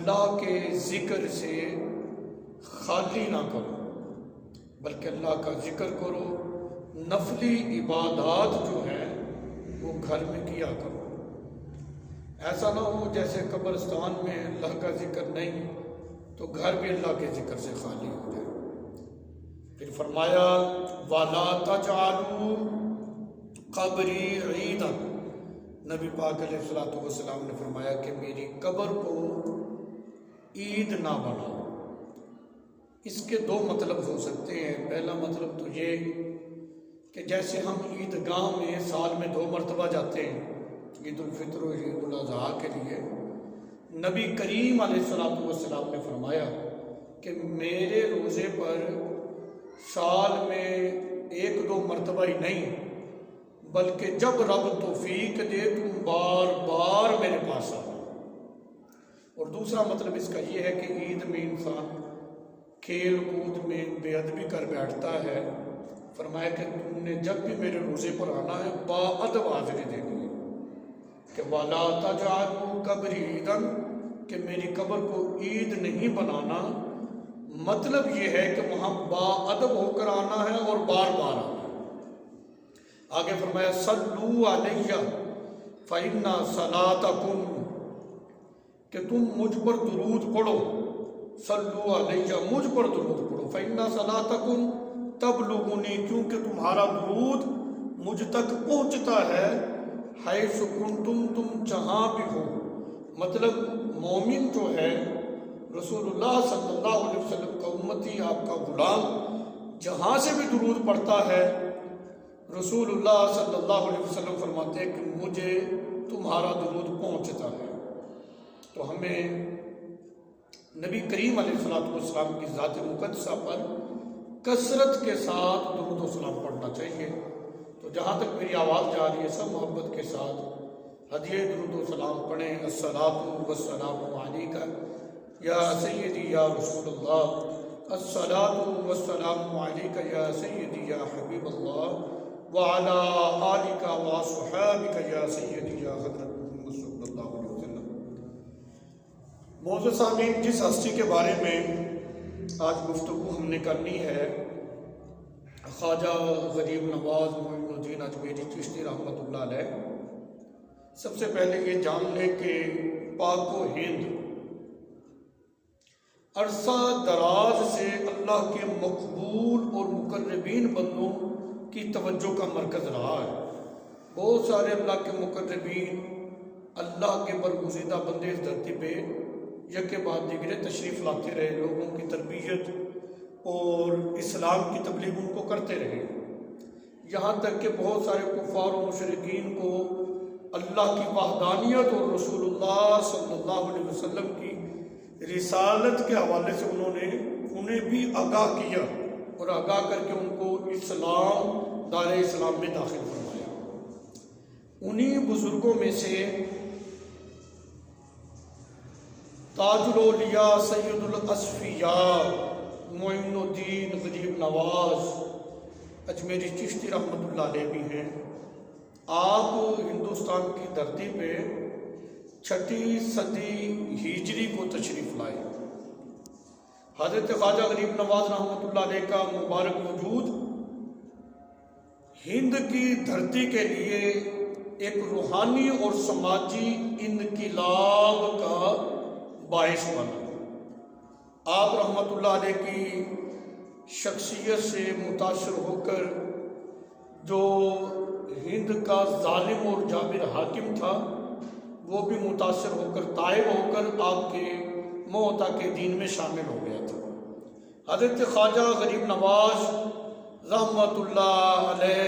اللہ کے ذکر سے خالی نہ کرو، بلکہ اللہ کا ذکر کرو، نفلی عبادات جو ہیں وہ گھر میں کیا کرو۔ ایسا نہ ہو جیسے قبرستان میں اللہ کا ذکر نہیں تو گھر بھی اللہ کے ذکر سے خالی ہو جائے۔ پھر فرمایا وَلَا تَجْعَلُوا قَبْرِي عِیدًا، نبی پاک علیہ الصلوۃ والسلام نے فرمایا کہ میری قبر کو عید نہ بناؤ۔ اس کے دو مطلب ہو سکتے ہیں۔ پہلا مطلب تو یہ کہ جیسے ہم عیدگاہ میں سال میں 2 مرتبہ جاتے ہیں، عید الفطر و عید الاضحیٰ کے لیے، نبی کریم علیہ الصلوۃ والسلام نے فرمایا کہ میرے روزے پر سال میں 1-2 مرتبہ ہی نہیں بلکہ جب رب توفیق دے تم بار بار میرے پاس آؤ۔ اور دوسرا مطلب اس کا یہ ہے کہ عید میں انسان کھیل کود میں بے ادبی کر بیٹھتا ہے، فرمایا کہ تم نے جب بھی میرے روزے پر آنا ہے باادب حاضری دینی ہے، کہ وَلَا تَجْعَلُوا قَبْرِي عِیدًا، کہ میری قبر کو عید نہیں بنانا۔ مطلب یہ ہے کہ وہاں باادب ہو کر آنا ہے اور بار بار آنا ہے۔ آگے فرمایا صلوا علیہ فإن صلاتکم، کہ تم مجھ پر درود پڑھو، صلوا علیہ مجھ پر درود پڑھو، فإن صلاتکم تبلغنی، کیونکہ تمہارا درود مجھ تک پہنچتا ہے، حیث کنتم، تم جہاں بھی ہو۔ مطلب مومن جو ہے رسول اللہ صلی اللہ علیہ وسلم کا امتی، آپ کا غلام، جہاں سے بھی درود پڑھتا ہے رسول اللہ صلی اللہ علیہ وسلم فرماتے ہیں کہ مجھے تمہارا درود پہنچتا ہے۔ تو ہمیں نبی کریم علیہ الصلوۃ والسلام کی ذات مقدسہ پر کثرت کے ساتھ درود و سلام پڑھنا چاہیے۔ تو جہاں تک میری آواز جا رہی ہے سب محبت کے ساتھ ہدیہ درود و سلام پڑھیں۔ الصلاۃ والسلام علیک یا سیدی یا رسول اللہ، الصلاۃ والسلام علیک یا سیدی یا حبیب اللہ، وعلی آلک واصحابک یا سیدی یا حضرت محمد صلی اللہ علیہ وسلم۔ معزز سامعین، جس ہستی کے بارے میں آج گفتگو ہم نے کرنی ہے، خواجہ غریب نواز معین الدین اجمیری چشتی رحمۃ اللہ علیہ، سب سے پہلے یہ جان لیں کہ پاک و ہند عرصہ دراز سے اللہ کے مقبول اور مقربین بندوں کی توجہ کا مرکز رہا ہے۔ بہت سارے اللہ کے مقربین، اللہ کے برگزیدہ بندے اس دھرتی پہ یک کے بعد دیگرے تشریف لاتے رہے، لوگوں کی تربیت اور اسلام کی تبلیغ ان کو کرتے رہے، یہاں تک کہ بہت سارے کفار و مشرکین کو اللہ کی وحدانیت اور رسول اللہ صلی اللہ علیہ وسلم کی رسالت کے حوالے سے انہیں بھی آگاہ کیا اور آگاہ کر کے ان کو اسلام، دار اسلام میں داخل فرمایا۔ انہی بزرگوں میں سے تاج الاولیاء سید الاصفیاء معین الدین غریب نواز اجمیری چشتی رحمۃ اللہ علیہ بھی ہیں۔ آپ ہندوستان کی دھرتی پہ 6 صدی ہجری کو تشریف لائے۔ حضرت خواجہ غریب نواز رحمۃ اللہ علیہ کا مبارک وجود ہند کی دھرتی کے لیے ایک روحانی اور سماجی انقلاب کا باعث بنا۔ آپ رحمۃ اللہ علیہ کی شخصیت سے متاثر ہو کر جو ہند کا ظالم اور جابر حاکم تھا وہ بھی متاثر ہو کر تائب ہو کر آپ کے موتا کے دین میں شامل ہو گیا تھا۔ حضرت خواجہ غریب نواز رحمۃ اللہ علیہ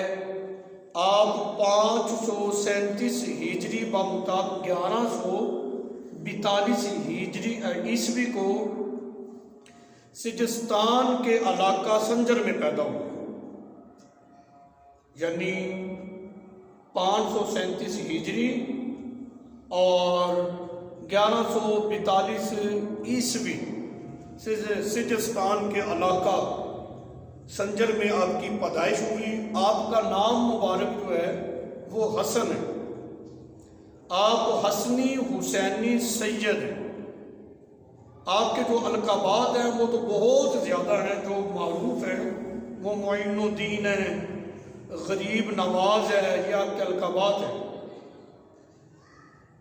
آپ 537 ہجری بمطابق 1142 ہجری عیسوی کو سجستان کے علاقہ سنجر میں پیدا ہوئے، یعنی 537 ہجری اور 1142 عیسوی سجستان کے علاقہ سنجر میں آپ کی پیدائش ہوئی۔ آپ کا نام مبارک جو ہے وہ حسن ہے، آپ حسنی حسینی سید ہیں۔ آپ کے جو القابات ہیں وہ تو بہت زیادہ ہیں، جو معروف ہیں وہ معین الدین ہیں، غریب نواز ہے، یہ آپ کے القابات ہیں۔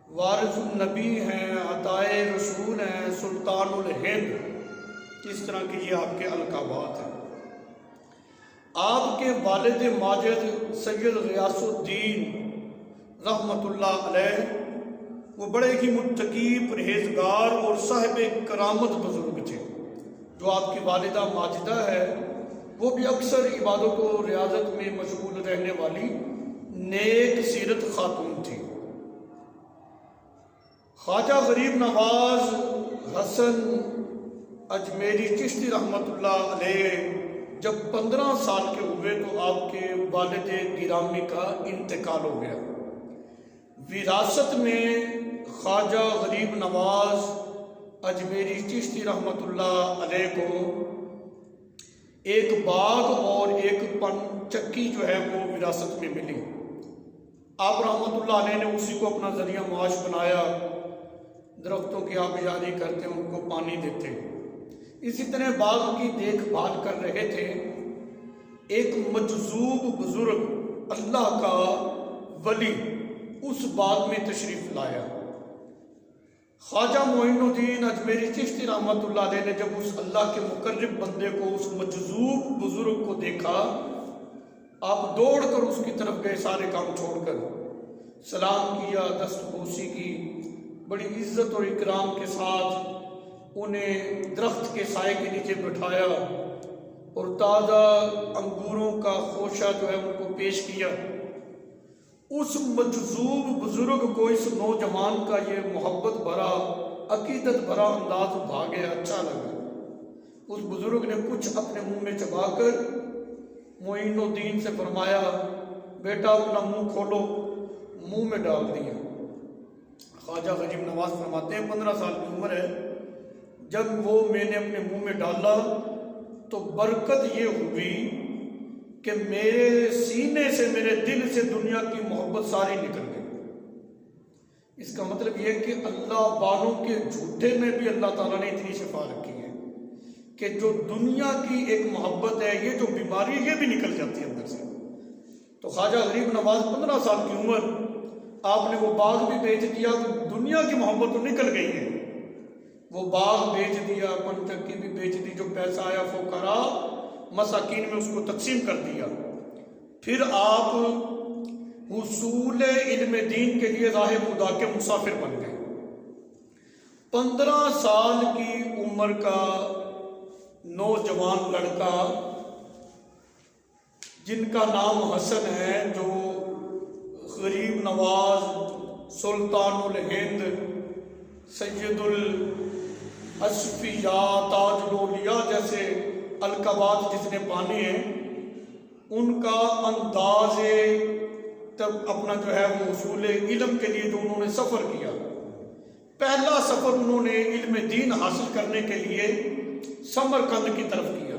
وارث النبی ہیں، عطائے رسول ہیں، سلطان الہند، اس طرح کے یہ آپ کے القابات ہیں۔ آپ کے والد ماجد سید غیاث الدین رحمۃ اللہ علیہ وہ بڑے ہی متقی، پرہیزگار اور صاحب کرامت بزرگ تھے۔ جو آپ کی والدہ ماجدہ ہے وہ بھی اکثر عبادت و ریاضت میں مشغول رہنے والی نیک سیرت خاتون تھی۔ خواجہ غریب نواز حسن اجمیری چشتی رحمۃ اللہ علیہ جب 15 سال کے ہوئے تو آپ کے والد گرامی کا انتقال ہو گیا۔ وراثت میں خواجہ غریب نواز اجمیری چشتی رحمۃ اللہ علیہ کو ایک باغ اور ایک پن چکی جو ہے وہ وراثت میں ملی۔ آپ رحمۃ اللہ علیہ نے اسی کو اپنا ذریعہ معاش بنایا، درختوں کی آبیاری کرتے، ان کو پانی دیتے۔ اسی طرح باغ کی دیکھ بھال کر رہے تھے، ایک مجذوب بزرگ اللہ کا ولی اس باغ میں تشریف لایا۔ خواجہ معین الدین اجمیری چشتی رحمۃ اللہ علیہ نے جب اس اللہ کے مقرب بندے کو، اس مجذوب بزرگ کو دیکھا، آپ دوڑ کر اس کی طرف گئے، سارے کام چھوڑ کر سلام کیا، دستبوسی کی، بڑی عزت اور اکرام کے ساتھ انہیں درخت کے سائے کے نیچے بٹھایا اور تازہ انگوروں کا خوشہ جو ہے ان کو پیش کیا۔ اس مجذوب بزرگ کو اس نوجوان کا یہ محبت بھرا، عقیدت بھرا انداز بھا گیا، اچھا لگا۔ اس بزرگ نے کچھ اپنے منہ میں چبا کر معین الدین سے فرمایا، بیٹا اپنا منہ کھولو، منہ میں ڈال دیا۔ خواجہ غریب نواز فرماتے ہیں 15 سال کی عمر ہے، جب وہ میں نے اپنے منہ میں ڈالا تو برکت یہ ہوئی کہ میرے سینے سے، میرے دل سے دنیا کی محبت ساری نکل گئی۔ اس کا مطلب یہ کہ اللہ والوں کے جھوٹے میں بھی اللہ تعالیٰ نے اتنی شفا رکھی ہے کہ جو دنیا کی ایک محبت ہے، یہ جو بیماری ہے، یہ بھی نکل جاتی ہے اندر سے۔ تو خواجہ غریب نواز 15 سال کی عمر، آپ نے وہ باغ بھی بیچ دیا، دنیا کی محبت تو نکل گئی ہے، وہ باغ بیچ دیا، پن چکی بھی بیچ دی، جو پیسہ آیا فقراء مساکین میں اس کو تقسیم کر دیا۔ پھر آپ حصول علم دین کے لیے راہ خدا کے مسافر بن گئے۔ 15 سال کی عمر کا نوجوان لڑکا جن کا نام حسن ہے، جو غریب نواز، سلطان الہند، سید الاشفیاء، تاج الاولیاء جیسے القابات جس نے پانے ہیں، ان کا انداز تب اپنا جو ہے وہ حصول علم کے لیے جو انہوں نے سفر کیا، پہلا سفر انہوں نے علم دین حاصل کرنے کے لیے سمرقند کی طرف کیا۔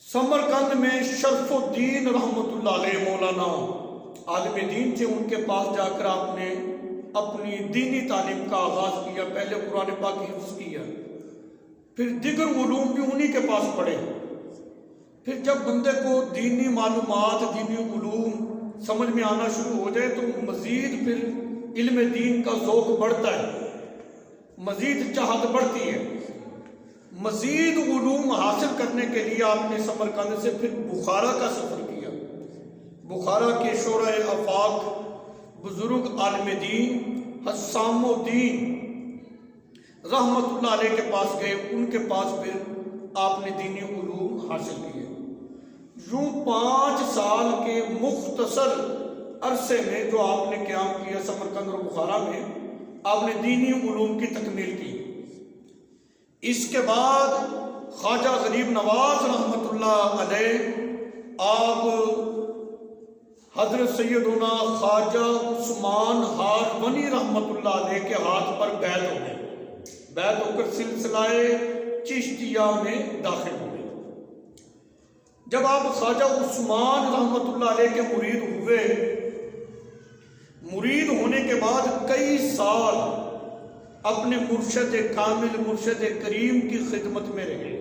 سمرقند میں شرف الدین رحمۃ اللہ علیہ مولانا عالم دین تھے، ان کے پاس جا کر آپ نے اپنی دینی تعلیم کا آغاز کیا۔ پہلے قرآن پاک حفظ کیا، پھر دیگر علوم بھی انہی کے پاس پڑھے۔ پھر جب بندے کو دینی معلومات، دینی علوم سمجھ میں آنا شروع ہو جائے تو مزید پھر علم دین کا ذوق بڑھتا ہے، مزید چاہت بڑھتی ہے۔ مزید علوم حاصل کرنے کے لیے آپ نے سمرقند سے پھر بخارا کا سفر کیا۔ بخارا کے شورۂ آفاق بزرگ عالم دین حسام الدین رحمت اللہ علیہ کے پاس گئے، ان کے پاس پھر آپ نے دینی علوم حاصل کیے۔ یوں 5 سال کے مختصر عرصے میں جو آپ نے قیام کیا سمرقند اور بخارا میں، آپ نے دینی علوم کی تکمیل کی۔ اس کے بعد خواجہ غریب نواز رحمت اللہ علیہ آپ حضرت سیدنا خواجہ عثمان ہارونی رحمت اللہ علیہ کے ہاتھ پر بیعت ہو گئے، بیعت ہو کر سلسلہ چشتیہ میں داخل ہوئے۔ جب آپ خواجہ عثمان رحمت اللہ علیہ کے مرید ہوئے، مرید ہونے کے بعد کئی سال اپنے مرشد کامل مرشد کریم کی خدمت میں رہے،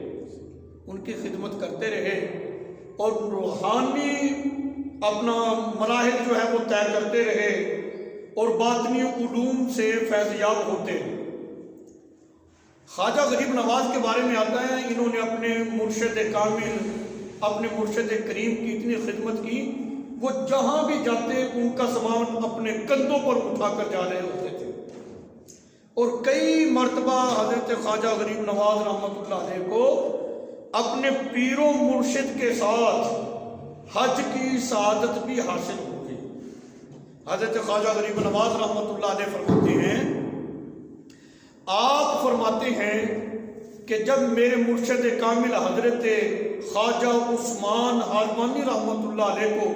ان کی خدمت کرتے رہے اور روحانی اپنا مراحل جو ہے وہ طے کرتے رہے اور باطنی علوم سے فیضیاب ہوتے رہے۔ خواجہ غریب نواز کے بارے میں آتا ہے انہوں نے اپنے مرشد کامل اپنے مرشد کریم کی اتنی خدمت کی، وہ جہاں بھی جاتے ان کا سامان اپنے کندھوں پر اٹھا کر جا رہے ہوتے تھے، اور کئی مرتبہ حضرت خواجہ غریب نواز رحمۃ اللہ علیہ کو اپنے پیر و مرشد کے ساتھ حج کی سعادت بھی حاصل ہوئی۔ حضرت خواجہ غریب نواز رحمۃ اللہ علیہ فرماتے ہیں، آپ فرماتے ہیں کہ جب میرے مرشد کامل حضرت خواجہ عثمان حازمانی رحمۃ اللہ علیہ کو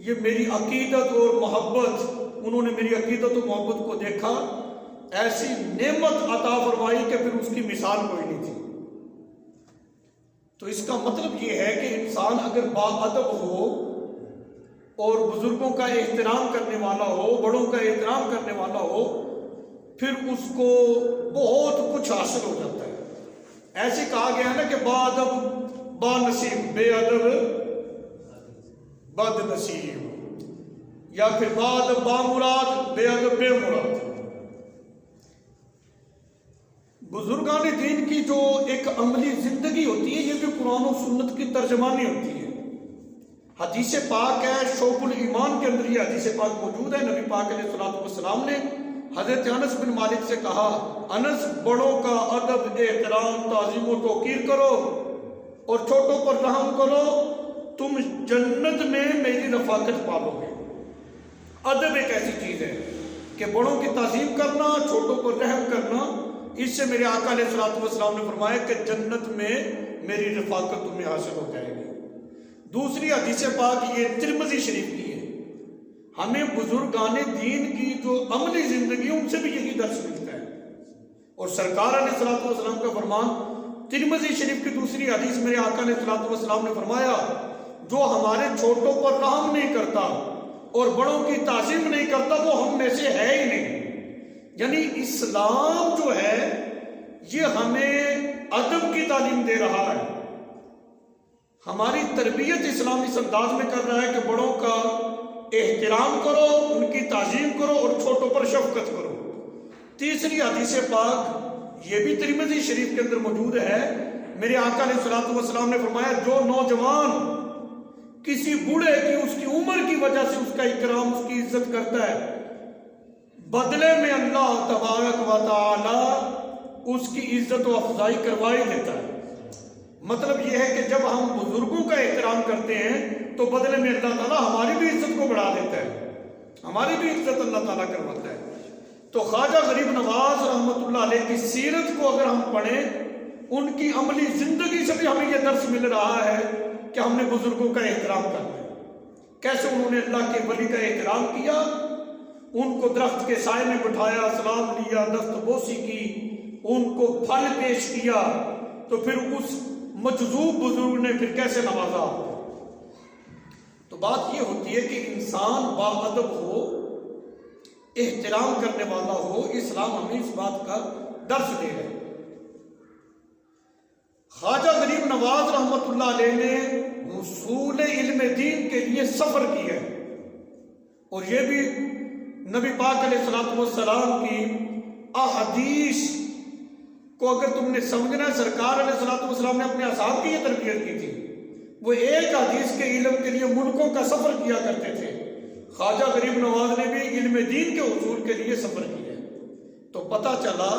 یہ میری عقیدت اور محبت، انہوں نے میری عقیدت اور محبت کو دیکھا، ایسی نعمت عطا فرمائی کہ پھر اس کی مثال کوئی نہیں تھی۔ تو اس کا مطلب یہ ہے کہ انسان اگر باادب ہو اور بزرگوں کا احترام کرنے والا ہو، بڑوں کا احترام کرنے والا ہو، پھر اس کو بہت کچھ حاصل ہو جاتا ہے۔ ایسے کہا گیا ہے نا کہ باادب با نصیب، بے ادب بد نصیب، یا پھر باادب با مراد، بے ادب بے مراد۔ بزرگان دین کی جو ایک عملی زندگی ہوتی ہے یہ بھی قرآن و سنت کی ترجمانی ہوتی ہے۔ حدیث پاک ہے، شعب الایمان کے اندر یہ حدیث پاک موجود ہے۔ نبی پاک علیہ الصلوۃ والسلام نے حضرت انس بن مالک سے کہا، انس بڑوں کا ادب احترام تعظیم و توقیر کرو اور چھوٹوں پر رحم کرو، تم جنت میں میری رفاقت پالو گے۔ ادب ایک ایسی چیز ہے کہ بڑوں کی تعظیم کرنا، چھوٹوں پر رحم کرنا، اس سے میرے آقا علیہ الصلوۃ والسلام نے فرمایا کہ جنت میں میری رفاقت تمہیں حاصل ہو جائے گی۔ دوسری حدیث پاک یہ ترمذی شریف کی ہے۔ ہمیں بزرگان دین کی جو عملی زندگی ان سے بھی یہی درس ملتا ہے، اور سرکار علیہ الصلوۃ والسلام کا فرمان ترمذی شریف کی دوسری حدیث میرے آقا علیہ الصلوۃ والسلام نے فرمایا، جو ہمارے چھوٹوں پر رحم نہیں کرتا اور بڑوں کی تعظیم نہیں کرتا وہ ہم میں سے ہے ہی نہیں۔ یعنی اسلام جو ہے یہ ہمیں ادب کی تعلیم دے رہا ہے، ہماری تربیت اسلام اس انداز میں کر رہا ہے کہ بڑوں کا احترام کرو، ان کی تعظیم کرو اور چھوٹوں پر شفقت کرو۔ تیسری حدیث پاک یہ بھی ترمذی شریف کے اندر موجود ہے۔ میرے آقا علیہ الصلوۃ والسلام نے فرمایا، جو نوجوان کسی بوڑھے کی اس کی عمر کی وجہ سے اس کا اکرام، اس کی عزت کرتا ہے، بدلے میں اللہ تبارک و تعالی اس کی عزت و افزائی کروائی دیتا ہے۔ مطلب یہ ہے کہ جب ہم بزرگوں کا احترام کرتے ہیں تو بدلے میں اللہ تعالیٰ ہماری بھی عزت کو بڑھا دیتا ہے، ہماری بھی عزت اللہ تعالیٰ کرواتا ہے۔ تو خواجہ غریب نواز رحمۃ اللہ علیہ کی سیرت کو اگر ہم پڑھیں، ان کی عملی زندگی سے بھی ہمیں یہ درس مل رہا ہے کہ ہم نے بزرگوں کا احترام کرنا ہے۔ کیسے انہوں نے اللہ کے ولی کا احترام کیا، ان کو درخت کے سائے میں بٹھایا، سلام لیا، دست بوسی کی، ان کو پھل پیش کیا، تو پھر اس مجذوب بزرگ نے پھر کیسے نوازا۔ تو بات یہ ہوتی ہے کہ انسان باادب ہو، احترام کرنے والا ہو، اسلام ہمیں اس بات کا درس دے رہے۔ خواجہ غریب نواز رحمۃ اللہ علیہ نے حصول علم دین کے لیے سفر کیا ہے، اور یہ بھی نبی پاک علیہ الصلوۃ والسلام کی احادیث کو اگر تم نے سمجھنا ہے، سرکار علیہ الصلوۃ والسلام نے اپنے اصحاب کی یہ تربیت کی تھی۔ وہ ایک حدیث کے علم کے لیے ملکوں کا سفر کیا کرتے تھے۔ خواجہ غریب نواز نے بھی علم دین کے حصول کے لیے سفر کیا۔ تو پتہ چلا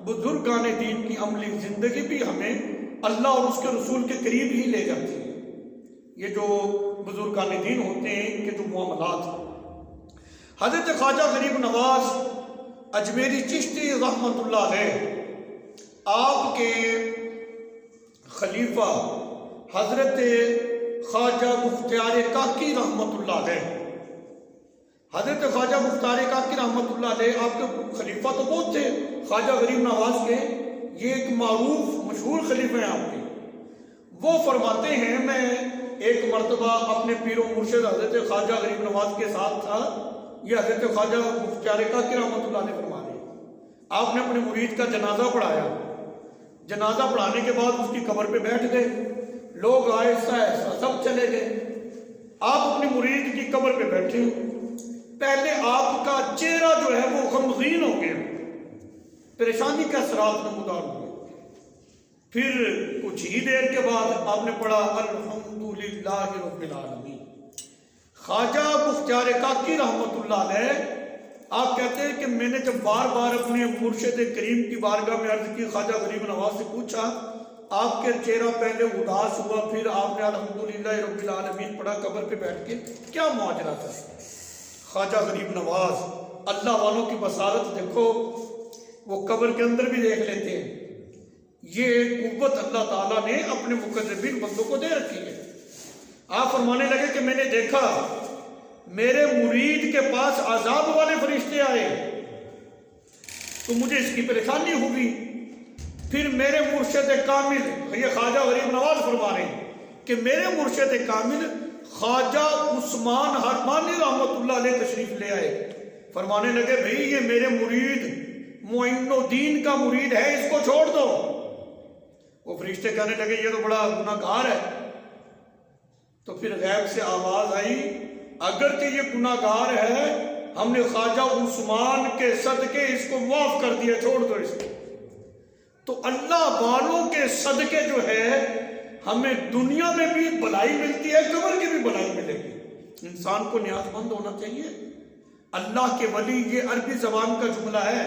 بزرگان دین کی عملی زندگی بھی ہمیں اللہ اور اس کے رسول کے قریب ہی لے جاتی ہے۔ یہ جو بزرگان دین ہوتے ہیں ان کے جو معاملات، حضرت خواجہ غریب نواز اجمیری چشتی رحمۃ اللہ علیہ، آپ کے خلیفہ حضرت خواجہ مختار کاکی رحمۃ اللہ علیہ، حضرت خواجہ مختار کاکی رحمۃ اللہ علیہ آپ کے خلیفہ تو بہت تھے خواجہ غریب نواز کے، یہ ایک معروف مشہور خلیفہ ہیں آپ کے۔ وہ فرماتے ہیں، میں ایک مرتبہ اپنے پیر و مرشد حضرت خواجہ غریب نواز کے ساتھ تھا، یہ حضرت خواجہ مختار کاکی رحمۃ اللہ علیہ فرما رہے ہیں۔ آپ نے اپنے مرید کا جنازہ پڑھایا، جنازہ پڑھانے کے بعد اس کی قبر پہ بیٹھ گئے، لوگ آہستہ آہستہ سب چلے گئے، آپ اپنی مرید کی قبر پہ بیٹھے ہو، پہلے آپ کا چہرہ جو ہے وہ غمگین ہو گیا، پریشانی کا اثرات نمودار ہوئے، پھر کچھ ہی دیر کے بعد آپ نے پڑھا الحمدللہ رب العالمین۔ خواجہ بختیار کاکی رحمت اللہ علیہ آپ کہتے ہیں کہ میں نے جب بار بار اپنے مرشد کریم کی بارگاہ میں عرض کی، خواجہ غریب نواز سے پوچھا، آپ کے چہرہ پہلے اداس ہوا، پھر آپ نے الحمدللہ رب العالمین پڑھا قبر پہ بیٹھ کے، کیا ماجرا تھا؟ خواجہ غریب نواز، اللہ والوں کی بصارت دیکھو، وہ قبر کے اندر بھی دیکھ لیتے ہیں، یہ قوت اللہ تعالیٰ نے اپنے مقربین بندوں کو دے رکھی ہے۔ آپ فرمانے لگے کہ میں نے دیکھا میرے مرید کے پاس عذاب والے فرشتے آئے تو مجھے اس کی پریشانی ہوگی، پھر میرے مرشد کامل، یہ خواجہ غریب نواز فرما رہے ہیں کہ میرے مرشد کامل خواجہ عثمان حرمانی رحمت اللہ علیہ تشریف لے آئے، فرمانے لگے بھئی یہ میرے مرید معین الدین کا مرید ہے، اس کو چھوڑ دو۔ وہ فرشتے کہنے لگے یہ تو بڑا گناہ گار ہے، تو پھر غیب سے آواز آئی اگرچہ یہ گناہ گار ہے، ہم نے خواجہ عثمان کے صدقے اس کو معاف کر دیا، چھوڑ دو اس کو۔ تو اللہ والوں کے صدقے جو ہے ہمیں دنیا میں بھی بھلائی ملتی ہے، قبر کی بھی بھلائی ملے گی۔ انسان کو نیاز مند ہونا چاہیے۔ اللہ کے ولی، یہ عربی زبان کا جملہ ہے،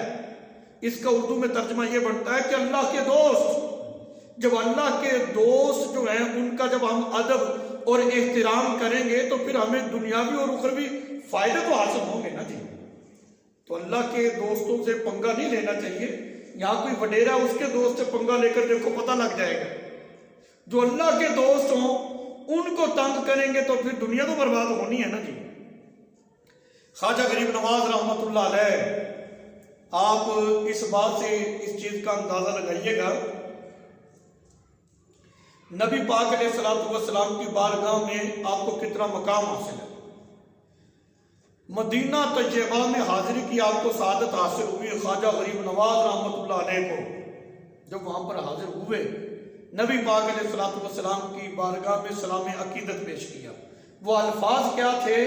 اس کا اردو میں ترجمہ یہ بنتا ہے کہ اللہ کے دوست۔ جب اللہ کے دوست جو ہیں ان کا جب ہم ادب اور احترام کریں گے تو پھر ہمیں دنیاوی اور اخروی فائدے تو حاصل ہوں گے نا جی۔ تو اللہ کے دوستوں سے پنگا نہیں لینا چاہیے۔ یہاں کوئی وڈیرا اس کے دوست سے پنگا لے کر دیکھو پتہ لگ جائے گا۔ جو اللہ کے دوست ہوں ان کو تنگ کریں گے تو پھر دنیا تو برباد ہونی ہے نا جی۔ خواجہ غریب نواز رحمت اللہ علیہ، آپ اس بات سے اس چیز کا اندازہ لگائیے گا، نبی پاک علیہ السلام کی بارگاہ میں آپ کو کتنا مقام حاصل ہے۔ مدینہ طیبہ میں حاضری کی آپ کو سعادت حاصل ہوئی۔ خواجہ غریب نواز رحمت اللہ علیہ کو جب وہاں پر حاضر ہوئے، نبی پاک علیہ السلام کی بارگاہ میں سلام عقیدت پیش کیا۔ وہ الفاظ کیا تھے؟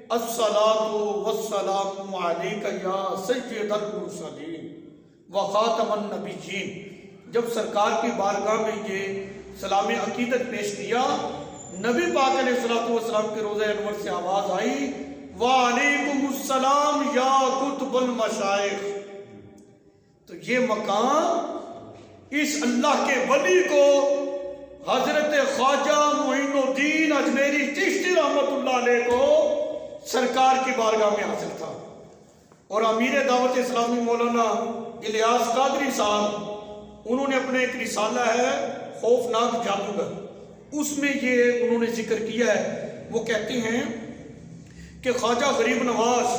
الصلاۃ والسلام علیک یا سید المرسلین وخاتم النبیین۔ جب سرکار کی بارگاہ میں یہ سلام عقیدت پیش کیا، نبی پاک علیہ السلام کے روضہ انور سے آواز آئی وعلیکم السلام یا قطب المشائخ۔ تو یہ مقام اس اللہ کے ولی کو حضرت خواجہ معین الدین اجمیری چشتی رحمت اللہ علیہ کو سرکار کی بارگاہ میں حاصل تھا۔ اور امیر دعوت اسلامی مولانا الیاس قادری صاحب، انہوں نے اپنے ایک رسالہ ہے خوفناک جادوگر، اس میں یہ انہوں نے ذکر کیا ہے۔ وہ کہتے ہیں کہ خواجہ غریب نواز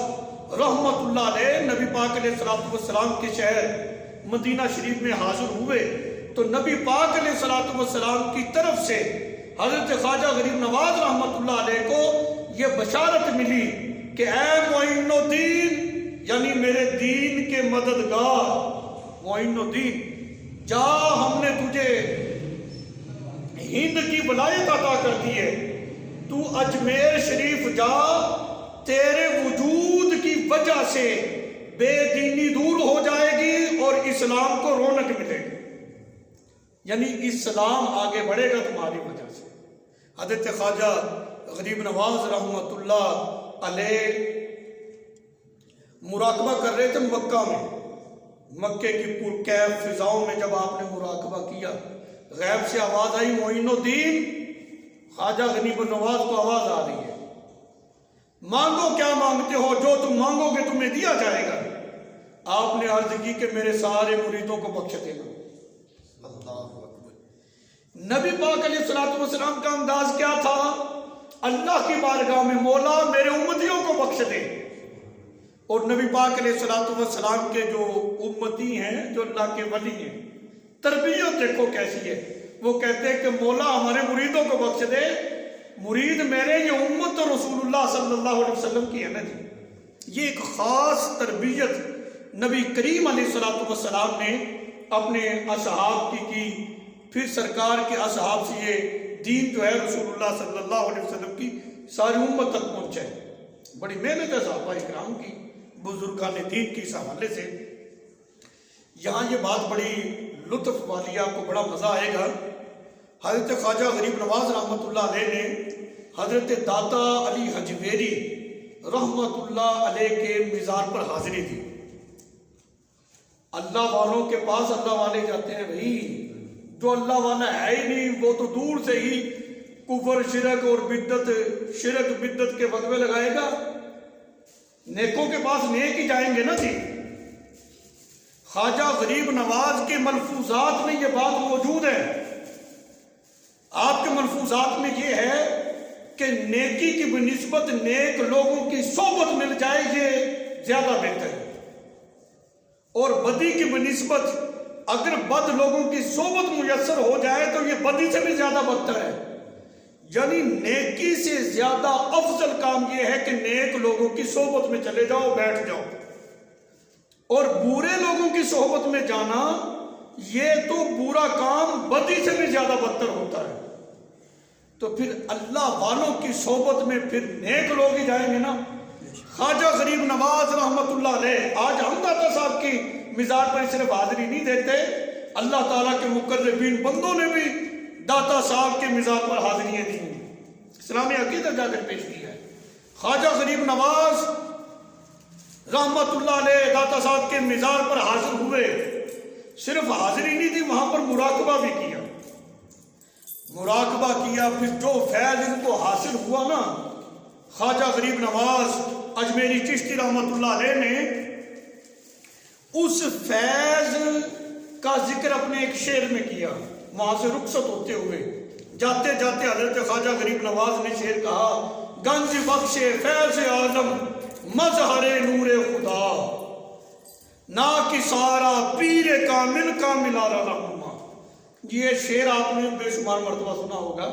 رحمت اللہ علیہ نبی پاک علیہ السلام کے شہر مدینہ شریف میں حاضر ہوئے تو نبی پاک علیہ السلام کی طرف سے حضرت خواجہ غریب نواز رحمت اللہ علیہ کو یہ بشارت ملی کہ اے معین الدین، یعنی میرے دین کے مددگار معین الدین، جا ہم نے تجھے ہند کی ولایت عطا کر دی ہے، تو اجمیر شریف جا، تیرے وجود کی وجہ سے بے دینی دور ہو جائے گی اور اسلام کو رونق ملے گی، یعنی اسلام آگے بڑھے گا تمہاری وجہ سے۔ حضرت خواجہ غریب نواز رحمت اللہ علیہ مراقبہ کر رہے تھے مکہ میں، مکے کی پرکیف فضاؤں میں جب آپ نے مراقبہ کیا، غیب سے آواز آئی معین الدین، خواجہ غریب نواز کو آواز آ رہی ہے، مانگو کیا مانگتے ہو، جو تم مانگو گے تمہیں دیا جائے گا۔ آپ نے عرض کی کہ میرے سارے مریدوں کو بخش دینا۔ اللہ اکبر۔ نبی پاک علیہ السلام کا انداز کیا تھا؟ اللہ کی بارگاہ میں مولا میرے امتیوں کو بخش دے۔ اور نبی پاک علیہ السلام کے جو امتی ہیں، جو اللہ کے ولی ہیں، تربیت دیکھو کیسی ہے۔ وہ کہتے ہیں کہ مولا ہمارے مریدوں کو بخش دے۔ مرید میرے یہ امت تو رسول اللہ صلی اللہ علیہ وسلم کی ہے نا جی۔ یہ ایک خاص تربیت نبی کریم علیہ الصلوۃ والسلام نے اپنے اصحاب کی پھر سرکار کے اصحاب سے یہ دین جو ہے رسول اللہ صلی اللہ علیہ وسلم کی ساری امت تک پہنچا ہے۔ بڑی محنت ہے صحابہ اکرام کی، بزرگان دین کی اس حوالے سے۔ یہاں یہ بات بڑی لطف والی ہے، آپ کو بڑا مزہ آئے گا۔ حضرت خواجہ غریب نواز رحمۃ اللہ علیہ نے حضرت داتا علی حجویری رحمۃ اللہ علیہ کے مزار پر حاضری دی۔ اللہ والوں کے پاس اللہ والے جاتے ہیں بھائی، جو اللہ والا ہے ہی نہیں وہ تو دور سے ہی کفر شرک اور بدعت، شرک بدعت کے فتوے لگائے گا۔ نیکوں کے پاس نیک ہی جائیں گے نا جی۔ خواجہ غریب نواز کے ملفوظات میں یہ بات موجود ہے، آپ کے ملفوظات میں یہ ہے کہ نیکی کی بنسبت نیک لوگوں کی صحبت مل جائے یہ زیادہ بہتر ہے، اور بدی کی بنسبت اگر بد لوگوں کی صحبت میسر ہو جائے تو یہ بدی سے بھی زیادہ بدتر ہے۔ یعنی نیکی سے زیادہ افضل کام یہ ہے کہ نیک لوگوں کی صحبت میں چلے جاؤ، بیٹھ جاؤ، اور برے لوگوں کی صحبت میں جانا یہ تو برا کام بدی سے بھی زیادہ بدتر ہوتا ہے۔ تو پھر اللہ والوں کی صحبت میں پھر نیک لوگ ہی جائیں گے نا۔ خواجہ غریب نواز رحمۃ اللہ علیہ، آج ہم داتا صاحب کی مزار پر صرف حاضری نہیں دیتے، اللہ تعالیٰ کے مقربین بندوں نے بھی داتا صاحب کے مزار پر حاضریاں دی ہیں، اسلامی عقیدہ جا کر پیش کیا ہے۔ خواجہ غریب نواز رحمۃ اللہ علیہ داتا صاحب کے مزار پر حاضر ہوئے، صرف حاضری نہیں دی، وہاں پر مراقبہ بھی کیا۔ مراقبہ کیا، پھر جو فیض ان کو حاصل ہوا نا، خواجہ غریب نواز اجمیری چشتی رحمۃ اللہ علیہ نے اس فیض کا ذکر اپنے ایک شعر میں کیا۔ وہاں سے رخصت ہوتے ہوئے جاتے جاتے حضرت خواجہ غریب نواز نے شعر کہا، گنج بخش فیض عالم مظہر نور خدا، نا کی سارا پیر کامل کامل آرا رحمہ۔ یہ شعر آپ نے بے شمار مرتبہ سنا ہوگا،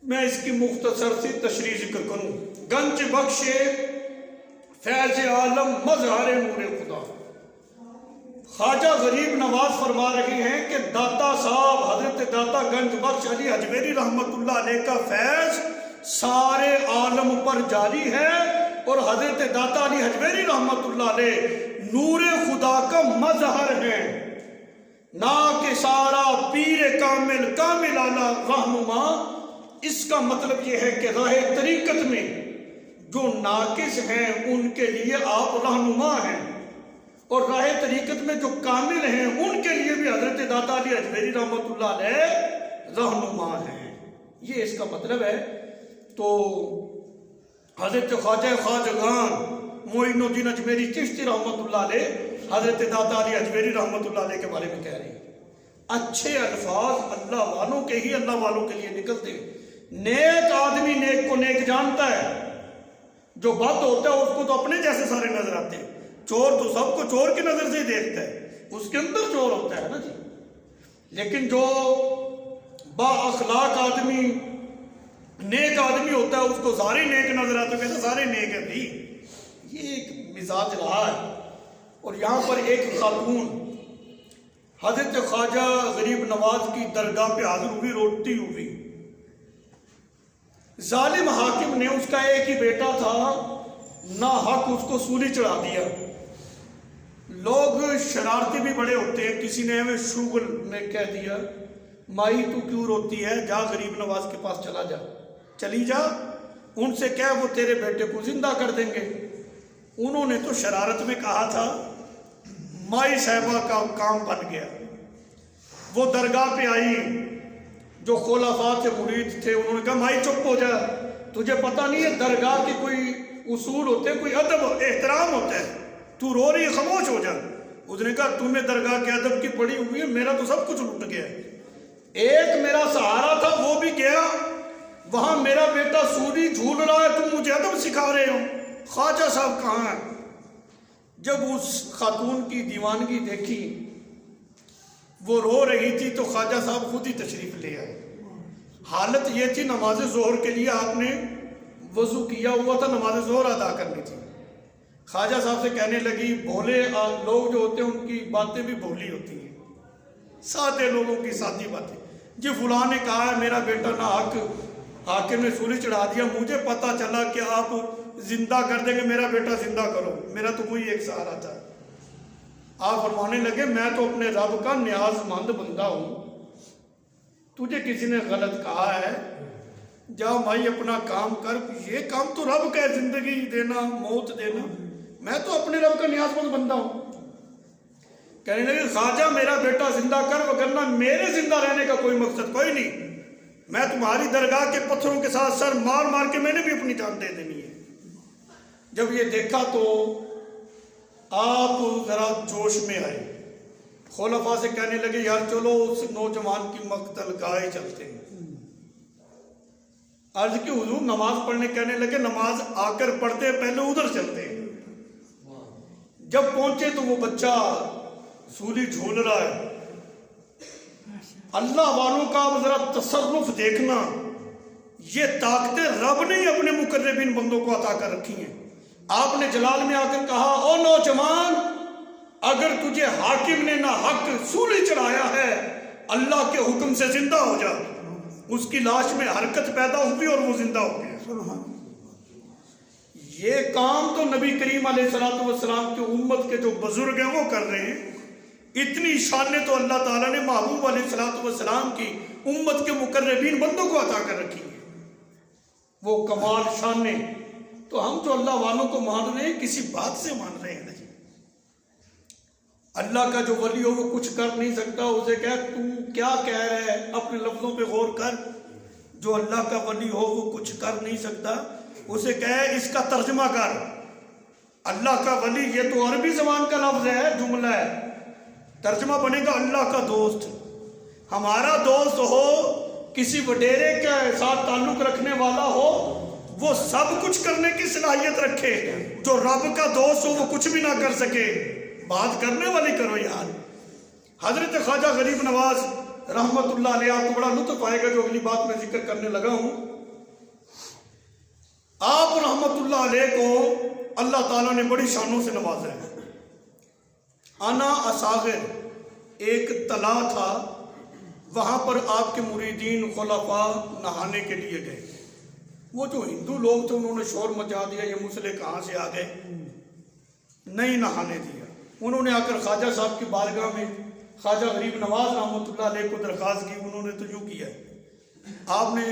میں اس کی مختصر سی تشریح ذکر کروں۔ گنج بخش فیض عالم مظہر نور خدا، خواجہ غریب نواز فرما رہے ہیں کہ داتا صاحب حضرت داتا گنج بخش علی حجویری رحمۃ اللہ علیہ کا فیض سارے عالم پر جاری ہے، اور حضرت داتا علی حجویری رحمۃ اللہ علیہ نور خدا کا مظہر ہے، نا کہ سارا پیر کامل کامل اعلیٰ رہنما۔ اس کا مطلب یہ ہے کہ راہ طریقت میں جو ناقص ہیں ان کے لیے آپ رہنما ہیں، اور راہ طریقت میں جو کامل ہیں ان کے لیے بھی حضرت داتا علی حجویری رحمۃ اللہ علیہ رہنما ہیں۔ یہ اس کا مطلب ہے۔ تو حضرت خواجہ خواجگان معین الدین اجمیری چشتی رحمۃ اللہ علیہ حضرت داتا علی حجویری رحمۃ اللہ علیہ کے بارے میں کہہ رہے ہیں، اچھے الفاظ اللہ والوں کے ہی اللہ والوں کے لیے نکلتے ہیں۔ نیک آدمی نیک کو نیک جانتا ہے، جو بد ہوتا ہے اس کو تو اپنے جیسے سارے نظر آتے ہیں، چور تو سب کو چور کی نظر سے ہی دیکھتا ہے، اس کے اندر چور ہوتا ہے نا جی۔ لیکن جو با اخلاق آدمی نیک آدمی ہوتا ہے اس کو سارے نیک نظر آتے ہیں، سارے نیک ہیں بھی۔ یہ ایک مزاج رہا ہے۔ اور یہاں پر ایک خاتون حضرت خواجہ غریب نواز کی درگاہ پہ حاضر ہوئی روتی ہوئی، ظالم حاکم نے، اس کا ایک ہی بیٹا تھا، نا حق اس کو سولی چڑھا دیا۔ لوگ شرارتی بھی بڑے ہوتے ہیں، کسی نے ہمیں شغل میں کہہ دیا، مائی تو کیوں روتی ہے، جا غریب نواز کے پاس چلا جا، چلی جا، ان سے کہہ وہ تیرے بیٹے کو زندہ کر دیں گے۔ انہوں نے تو شرارت میں کہا تھا، مائی صاحبہ کا کام بن گیا۔ وہ درگاہ پہ آئی، جو خلفاء کے مرید تھے انہوں نے کہا مائی چپ ہو جا، تجھے پتہ نہیں ہے درگاہ کے کوئی اصول ہوتے ہیں، کوئی ادب احترام ہوتا ہے، تو رو رہی خاموش ہو جا۔ اس نے کہا تمہیں درگاہ کے ادب کی پڑی ہوئی ہے، میرا تو سب کچھ لٹ گیا ہے، ایک میرا سہارا تھا وہ بھی گیا، وہاں میرا بیٹا سوری جھول رہا ہے، تم مجھے ادب سکھا رہے ہو، خواجہ صاحب کہاں ہیں؟ جب اس خاتون کی دیوانگی دیکھی وہ رو رہی تھی تو خواجہ صاحب خود ہی تشریف لے آئے۔ حالت یہ تھی نماز ظہر کے لیے آپ نے وضو کیا ہوا تھا، نماز ظہر ادا کرنی تھی۔ خواجہ صاحب سے کہنے لگی بھولے لوگ جو ہوتے ہیں ان کی باتیں بھی بھولی ہوتی ہیں، سادے لوگوں کی سادی باتیں. جی فلاں نے کہا ہے میرا بیٹا نہ حق حاکم نے سولی چڑھا دیا، مجھے پتا چلا کہ آپ زندہ کر دیں گے، میرا بیٹا زندہ کرو، میرا تو کوئی ایک سہارا تھا. آپ فرمانے لگے میں تو اپنے رب کا نیاز مند بندہ ہوں، تجھے کسی نے غلط کہا ہے جاؤ بھائی اپنا کام کر، یہ کام تو رب کا ہے، زندگی دینا موت دینا، میں تو اپنے رب کا نیاز مند بندہ ہوں. کہنے لگے خواجہ میرا بیٹا زندہ کر، وگرنہ میرے زندہ رہنے کا کوئی مقصد کوئی نہیں، میں تمہاری درگاہ کے پتھروں کے ساتھ سر مار مار کے میں نے بھی اپنی جان دے دینی ہے. جب یہ دیکھا تو آپ ذرا جوش میں آئے، خلفاء سے کہنے لگے یار چلو اس نوجوان کی مقتل گاہ چلتے ہیں. عرض کی حضور نماز پڑھنے کہنے لگے نماز آ کر پڑھتے ہیں، پہلے ادھر چلتے ہیں. جب پہنچے تو وہ بچہ سولی جھول رہا ہے. اللہ والوں کا اب ذرا تصرف دیکھنا، یہ طاقتیں رب نے ہی اپنے مقربین بندوں کو عطا کر رکھی ہیں. آپ نے جلال میں آ کر کہا او نوجوان، اگر تجھے حاکم نے نہ حق سولی چڑھایا ہے اللہ کے حکم سے زندہ ہو جا. اس کی لاش میں حرکت پیدا ہوئی اور وہ زندہ ہو گیا. یہ کام تو نبی کریم علیہ السلام کی امت کے جو بزرگ ہیں وہ کر رہے ہیں. اتنی شانیں تو اللہ تعالیٰ نے محبوب علیہ السلام کی امت کے مقربین بندوں کو عطا کر رکھی ہے. وہ کمال شانیں تو ہم جو اللہ والوں کو مان رہے ہیں کسی بات سے مان رہے ہیں نہیں. اللہ کا جو ولی ہو وہ کچھ کر نہیں سکتا، اسے کہہ تو کیا کہہ رہے ہے، اپنے لفظوں پہ غور کر. جو اللہ کا ولی ہو وہ کچھ کر نہیں سکتا، اسے کہے اس کا ترجمہ کر. اللہ کا ولی یہ تو عربی زبان کا لفظ ہے، جملہ ہے، ترجمہ بنے گا اللہ کا دوست. ہمارا دوست ہو، کسی وڈیرے کے ساتھ تعلق رکھنے والا ہو، وہ سب کچھ کرنے کی صلاحیت رکھے. جو رب کا دوست ہو وہ کچھ بھی نہ کر سکے، بات کرنے والی کرو یار. حضرت خواجہ غریب نواز رحمت اللہ علیہ، آپ کو بڑا لطف آئے گا جو اگلی بات میں ذکر کرنے لگا ہوں. آپ رحمت اللہ علیہ کو اللہ تعالیٰ نے بڑی شانوں سے نوازا ہے. انا اصاغر ایک تلا تھا، وہاں پر آپ کے مریدین خلفاء نہانے کے لیے گئے. وہ جو ہندو لوگ تھے انہوں نے شور مچا دیا یہ مسئلے کہاں سے آ گئے، نہیں نہانے دیا. انہوں نے آ کر خواجہ صاحب کی بارگاہ میں خواجہ غریب نواز رحمۃ اللہ علیہ کو درخواست کی. انہوں نے تو یوں کیا ہے، آپ نے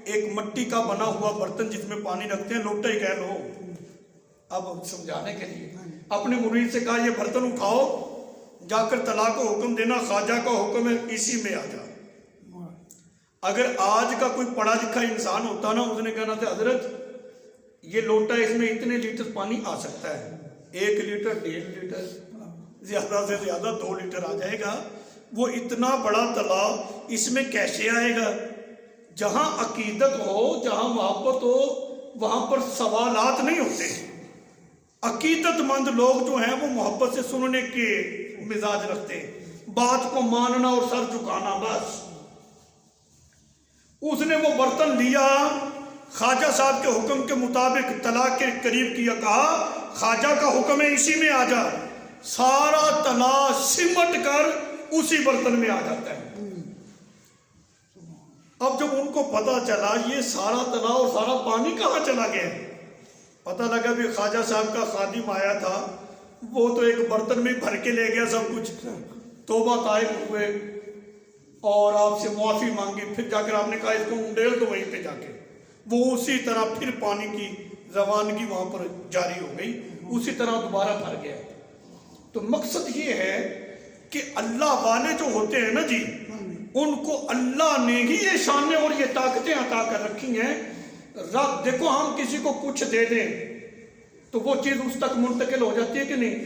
ایک مٹی کا بنا ہوا برتن جس میں پانی رکھتے ہیں، لوٹا ہی کہہ لو. اب سمجھانے کے لیے اپنے مرید سے کہا یہ برتن اٹھاؤ، جا کر تلا کو حکم دینا خواجہ کا حکم ہے اسی میں آ جا. اگر آج کا کوئی پڑھا لکھا انسان ہوتا نا، اس نے کہنا تھا حضرت یہ لوٹا اس میں اتنے لیٹر پانی آ سکتا ہے، 1 لیٹر 1.5 لیٹر، زیادہ سے زیادہ 2 لیٹر آ جائے گا. وہ اتنا بڑا تالاب اس میں کیسے آئے گا؟ جہاں عقیدت ہو، جہاں محبت ہو، وہاں پر سوالات نہیں ہوتے. عقیدت مند لوگ جو ہیں وہ محبت سے سننے کے مزاج رکھتے ہیں، بات کو ماننا اور سر جھکانا بس. اس نے وہ برتن لیا، خواجہ صاحب کے حکم کے مطابق تلا کے قریب کیا، کہا خواجہ کا حکم ہے اسی میں آ جا. سارا تلا سمٹ کر اسی برتن میں آ جاتا ہے. اب جب ان کو پتا چلا یہ سارا تلا اور سارا پانی کہاں چلا گیا، پتا لگا بھی خواجہ صاحب کا خادم آیا تھا، وہ تو ایک برتن میں بھر کے لے گیا سب کچھ. توبہ طائب ہوئے اور آپ سے معافی مانگی. پھر جا کر آپ نے کہا اس کو انڈیل دو وہیں پہ جا کے. وہ اسی طرح پھر پانی کی روانگی وہاں پر جاری ہو گئی، اسی طرح دوبارہ بھر گیا. تو مقصد یہ ہے کہ اللہ والے جو ہوتے ہیں نا جی، ان کو اللہ نے ہی یہ شانیں اور یہ طاقتیں عطا کر رکھی ہیں. رب دیکھو ہم کسی کو کچھ دے دیں تو وہ چیز اس تک منتقل ہو جاتی ہے کہ نہیں؟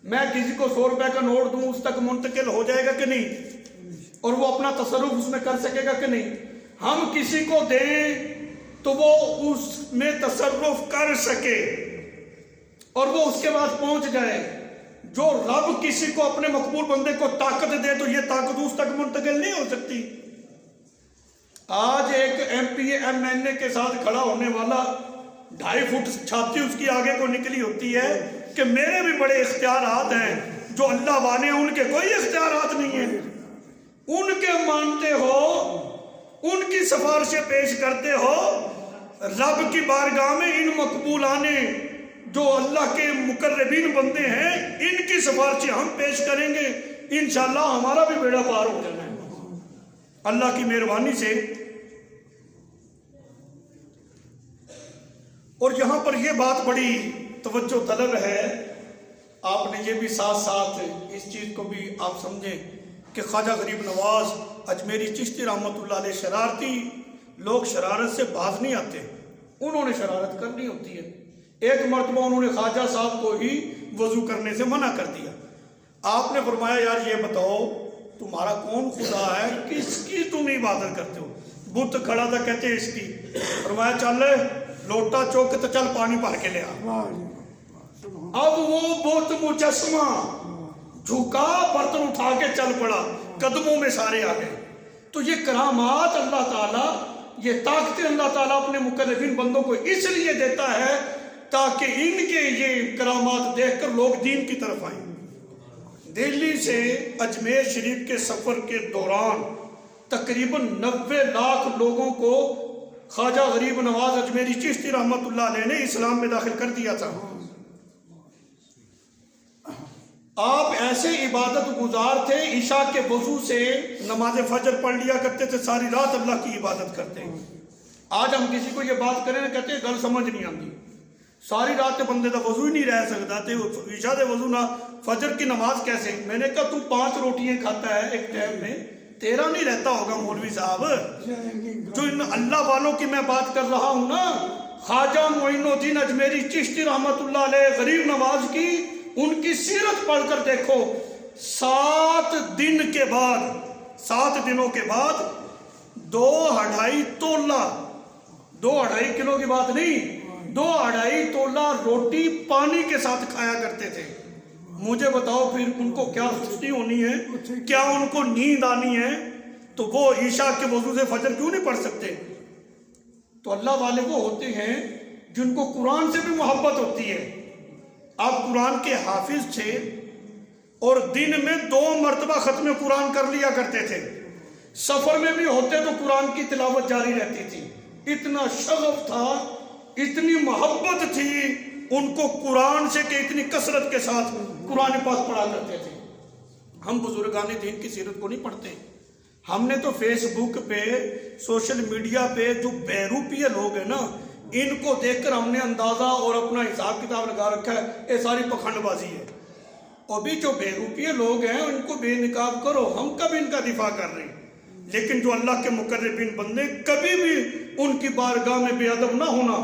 میں کسی کو 100 روپے کا نوٹ دوں اس تک منتقل ہو جائے گا کہ نہیں؟ اور وہ اپنا تصرف اس میں کر سکے گا کہ نہیں؟ ہم کسی کو دیں تو وہ اس میں تصرف کر سکے اور وہ اس کے بعد پہنچ جائے. جو رب کسی کو اپنے مقبول بندے کو طاقت دے تو یہ طاقت اس تک منتقل نہیں ہو سکتی. آج ایک ایم پی ایم این اے کے ساتھ کھڑا ہونے والا 2.5 فٹ چھاتی اس کی آگے کو نکلی ہوتی ہے کہ میرے بھی بڑے اختیارات ہیں، جو اللہ والے ہیں ان کے کوئی اختیارات نہیں ہیں، ان کے مانتے ہو، ان کی سفارشیں پیش کرتے ہو، رب کی بارگاہ میں ان مقبولانے جو اللہ کے مقربین بندے ہیں ان کی سفارشیں ہم پیش کریں گے، انشاءاللہ ہمارا بھی بیڑا پار ہو جانا ہے اللہ کی مہربانی سے۔ اور یہاں پر یہ بات بڑی توجہ طلب ہے، آپ نے یہ بھی ساتھ ساتھ اس چیز کو بھی آپ سمجھیں کہ خواجہ غریب نواز اجمیری چشتی رحمۃ اللہ علیہ شرارتی لوگ شرارت سے باز نہیں آتے، انہوں نے شرارت کرنی ہوتی ہے۔ ایک مرتبہ انہوں نے خواجہ صاحب کو ہی وضو کرنے سے منع کر دیا۔ آپ نے فرمایا یار یہ بتاؤ تمہارا کون خدا ہے، کس کی تم عبادت کرتے ہو؟ بت کھڑا تھا، کہتے اس کی۔ فرمایا چل لوٹا چوک تو چل پانی بھر کے لے آ۔ اب وہ بت مجسمہ جھکا، برتن اٹھا کے چل پڑا، قدموں میں سارے آ گئے۔ تو یہ کرامات اللہ تعالیٰ، یہ طاقتیں اللہ تعالیٰ اپنے مقربین بندوں کو اس لیے دیتا ہے تاکہ ان کے یہ کرامات دیکھ کر لوگ دین کی طرف آئیں۔ دہلی سے اجمیر شریف کے سفر کے دوران تقریباً 90 لاکھ لوگوں کو خواجہ غریب نواز اجمیری چشتی رحمۃ اللہ علیہ نے اسلام میں داخل کر دیا تھا۔ آپ ایسے عبادت گزار تھے، عشاء کے وضو سے نماز فجر پڑھ لیا کرتے تھے، ساری رات اللہ کی عبادت کرتے ہیں۔ آج ہم کسی کو یہ بات کریں کہتے ہیں گل سمجھ نہیں آتی، ساری رات بندے کا وضو ہی نہیں رہ سکتا تھے، عشاء دے وضو نہ فجر کی نماز کیسے؟ میں نے کہا تو 5 روٹیاں کھاتا ہے ایک ٹائم میں، 13 نہیں رہتا ہوگا مولوی صاحب۔ جو ان اللہ والوں کی میں بات کر رہا ہوں نا، خواجہ معین الدین اجمیری چشتی رحمۃ اللہ علیہ غریب نواز کی، ان کی سیرت پڑھ کر دیکھو، 7 دن کے بعد، 7 دنوں کے بعد 2.5 تولہ، 2.5 کلو کی بات نہیں، 2.5 تولہ روٹی پانی کے ساتھ کھایا کرتے تھے۔ مجھے بتاؤ پھر ان کو کیا سستی ہونی ہے، کیا ان کو نیند آنی ہے؟ تو وہ عشاء کے وضو سے فجر کیوں نہیں پڑھ سکتے؟ تو اللہ والے وہ ہوتے ہیں جن کو قرآن سے بھی محبت ہوتی ہے۔ آپ قرآن کے حافظ تھے اور دن میں 2 مرتبہ ختم قرآن کر لیا کرتے تھے، سفر میں بھی ہوتے تو قرآن کی تلاوت جاری رہتی تھی۔ اتنا شغف تھا، اتنی محبت تھی ان کو قرآن سے کہ اتنی کثرت کے ساتھ قرآن پاک پڑھا کرتے تھے۔ ہم بزرگان دین کی سیرت کو نہیں پڑھتے، ہم نے تو فیس بک پہ، سوشل میڈیا پہ جو بیروپیہ لوگ ہیں نا، ان کو دیکھ کر ہم نے اندازہ اور اپنا حساب کتاب لگا رکھا ہے یہ ساری پکھنڈ بازی ہے۔ اور بھی جو بیروپیہ لوگ ہیں ان کو بے نقاب کرو، ہم کب ان کا دفاع کر رہے ہیں؟ لیکن جو اللہ کے مقربین بندے، کبھی بھی ان کی بارگاہ میں بے ادب نہ ہونا۔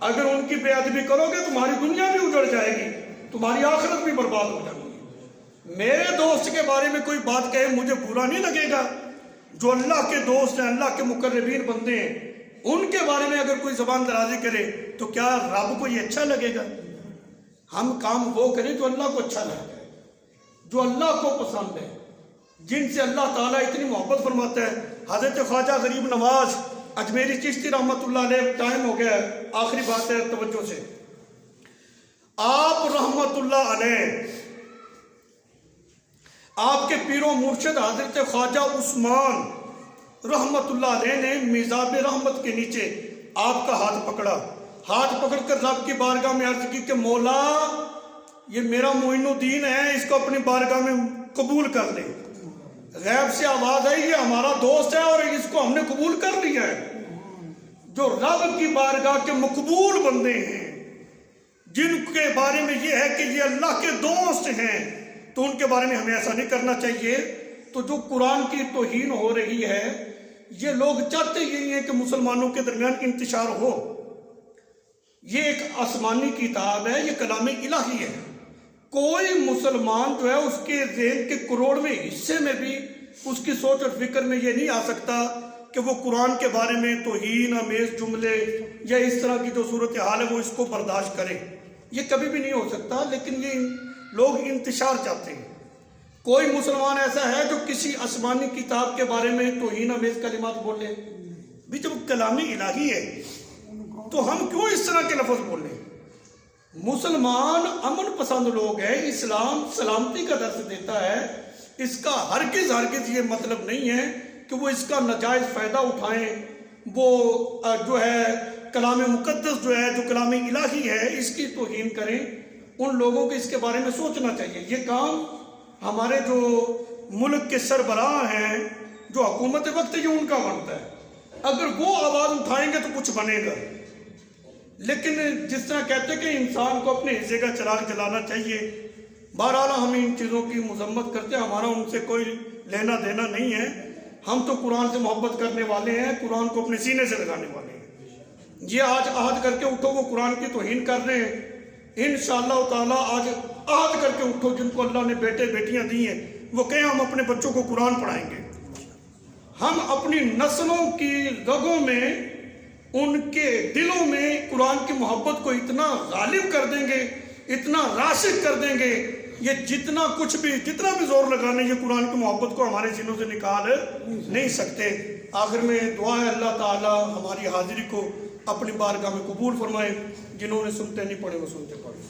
اگر ان کی بے ادبی کرو گے تمہاری دنیا بھی اجڑ جائے گی، تمہاری آخرت بھی برباد ہو جائے گی۔ میرے دوست کے بارے میں کوئی بات کہے مجھے برا نہیں لگے گا، جو اللہ کے دوست ہیں، اللہ کے مقربین بندے ہیں، ان کے بارے میں اگر کوئی زبان درازی کرے تو کیا رب کو یہ اچھا لگے گا؟ ہم کام وہ کریں جو اللہ کو اچھا لگتا ہے، جو اللہ کو پسند ہے، جن سے اللہ تعالیٰ اتنی محبت فرماتا ہے۔ حضرت خواجہ غریب نواز اجمیری چشتی رحمۃ اللہ علیہ، ٹائم ہو گیا ہے، آخری بات ہے توجہ سے۔ آپ رحمت اللہ علیہ، آپ کے پیر و مرشد حضرت خواجہ عثمان رحمت اللہ علیہ نے میزاب رحمت کے نیچے آپ کا ہاتھ پکڑا، ہاتھ پکڑ کر رب کی بارگاہ میں عرض کی کہ مولا یہ میرا معین الدین ہے، اس کو اپنی بارگاہ میں قبول کر لے۔ غیب سے آواز آئی یہ ہمارا دوست ہے اور اس کو ہم نے قبول کر لیا ہے۔ جو رب کی بارگاہ کے مقبول بندے ہیں، جن کے بارے میں یہ ہے کہ یہ اللہ کے دوست ہیں، تو ان کے بارے میں ہمیں ایسا نہیں کرنا چاہیے۔ تو جو قرآن کی توہین ہو رہی ہے، یہ لوگ چاہتے یہی ہیں کہ مسلمانوں کے درمیان انتشار ہو۔ یہ ایک آسمانی کتاب ہے، یہ کلام الہی ہے۔ کوئی مسلمان جو ہے اس کے ذہن کے کروڑویں حصے میں بھی اس کی سوچ اور فکر میں یہ نہیں آ سکتا کہ وہ قرآن کے بارے میں توہین آمیز جملے یا اس طرح کی جو صورتحال ہے وہ اس کو برداشت کرے، یہ کبھی بھی نہیں ہو سکتا۔ لیکن یہ لوگ انتشار چاہتے ہیں۔ کوئی مسلمان ایسا ہے جو کسی آسمانی کتاب کے بارے میں توہین آمیز کلمات بولے؟ بھی جب کلام الہی ہے، تو ہم کیوں اس طرح کے لفظ بولیں؟ مسلمان امن پسند لوگ ہیں، اسلام سلامتی کا درس دیتا ہے، اس کا ہرگز یہ مطلب نہیں ہے کہ وہ اس کا ناجائز فائدہ اٹھائیں، وہ جو ہے کلام مقدس جو ہے، جو کلام الہی ہے، اس کی توہین کریں۔ ان لوگوں کو اس کے بارے میں سوچنا چاہیے۔ یہ کام ہمارے جو ملک کے سربراہ ہیں، جو حکومت وقت ہے، یہ ان کا بنتا ہے۔ اگر وہ آواز اٹھائیں گے تو کچھ بنے گا، لیکن جس طرح کہتے ہیں کہ انسان کو اپنے حصے کا چراغ جلانا چاہیے۔ بہرحال ہم ان چیزوں کی مذمت کرتے ہیں، ہمارا ان سے کوئی لینا دینا نہیں ہے۔ ہم تو قرآن سے محبت کرنے والے ہیں، قرآن کو اپنے سینے سے لگانے والے ہیں۔ یہ آج عہد کر کے اٹھو وہ قرآن کی توہین کر رہے ہیں، انشاءاللہ تعالیٰ آج عہد کر کے اٹھو، جن کو اللہ نے بیٹے بیٹیاں دی ہیں، وہ کہیں ہم اپنے بچوں کو قرآن پڑھائیں گے۔ ہم اپنی نسلوں کی رگوں میں، ان کے دلوں میں قرآن کی محبت کو اتنا غالب کر دیں گے، اتنا راسخ کر دیں گے، یہ جتنا بھی زور لگانے، یہ قرآن کی محبت کو ہمارے سینوں سے نکال نہیں سکتے۔ آخر میں دعا ہے اللہ تعالی ہماری حاضری کو اپنی بارگاہ میں قبول فرمائے۔ جنہوں نے سنتے نہیں پڑھے وہ سنتے پڑھے۔